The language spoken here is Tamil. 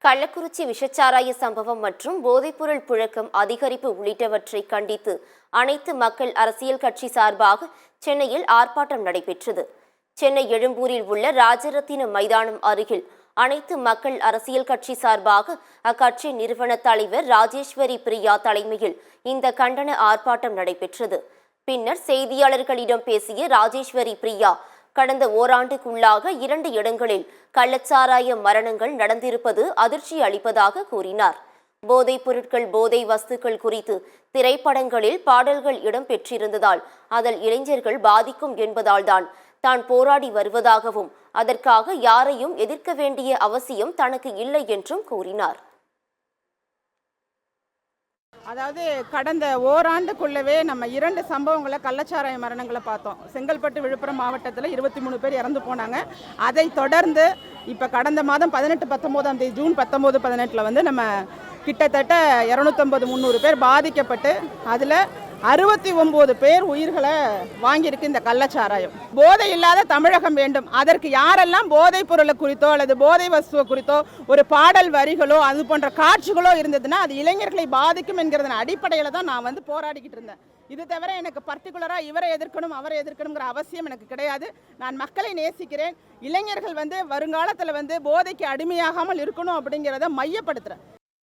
கள்ளக்குறிச்சி விஷச்சாராய சம்பவம் மற்றும் போதைப்பொருள் புழக்கம் அதிகரிப்பு உள்ளிட்டவற்றை கண்டித்து அனைத்து மக்கள் அரசியல் கட்சி சார்பாக சென்னையில் ஆர்ப்பாட்டம் நடைபெற்றது. சென்னை எழும்பூரில் உள்ள ராஜரத்தினம் மைதானம் அருகில் அனைத்து மக்கள் அரசியல் கட்சி சார்பாக அக்கட்சி நிறுவன தலைவர் ராஜேஸ்வரி பிரியா தலைமையில் இந்த கண்டன ஆர்ப்பாட்டம் நடைபெற்றது. பின்னர் செய்தியாளர்களிடம் பேசிய ராஜேஸ்வரி பிரியா, கடந்த ஓராண்டுக்குள்ளாக 2 இடங்களில் கள்ளச்சாராய மரணங்கள் நடந்திருப்பது அதிர்ச்சி அளிப்பதாக கூறினார். போதைப் பொருட்கள், போதை வஸ்துக்கள் குறித்து திரைப்படங்களில் பாடல்கள் இடம்பெற்றிருந்ததால் அதில் இளைஞர்கள் பாதிக்கும் என்பதால் தான் போராடி வருவதாகவும் அதற்காக யாரையும் எதிர்க்க வேண்டிய அவசியம் தனக்கு இல்லை என்றும் கூறினார். அதாவது கடந்த ஓராண்டுக்குள்ளவே நம்ம 2 சம்பவங்களை கள்ளச்சாராய மரணங்களை பார்த்தோம். செங்கல்பட்டு, விழுப்புரம் மாவட்டத்தில் 23 பேர் இறந்து போனாங்க. அதை தொடர்ந்து இப்போ கடந்த மாதம் 18-19 தேதி ஜூன் 19-18 வந்து நம்ம கிட்டத்தட்ட 250-300 பேர் பாதிக்கப்பட்டு அதில் 69 பேர் உயிர்களை வாங்கியிருக்கு இந்த கள்ளச்சாராயம். போதை இல்லாத தமிழகம் வேண்டும். அதற்கு யாரெல்லாம் போதைப் பொருளை குறித்தோ அல்லது போதை வஸ்துவை குறித்தோ ஒரு பாடல் வரிகளோ அது போன்ற காட்சிகளோ இருந்ததுன்னா அது இளைஞர்களை பாதிக்கும் என்கிறதன் அடிப்படையில் தான் நான் வந்து போராடிக்கிட்டு இருந்தேன். இது தவிர எனக்கு பர்டிகுலராக இவரை எதிர்க்கணும் அவரை எதிர்க்கணுங்கிற அவசியம் எனக்கு கிடையாது. நான் மக்களை நேசிக்கிறேன். இளைஞர்கள் வந்து வருங்காலத்தில் வந்து போதைக்கு அடிமையாகாமல் இருக்கணும் அப்படிங்கிறத மையப்படுத்துகிறேன்.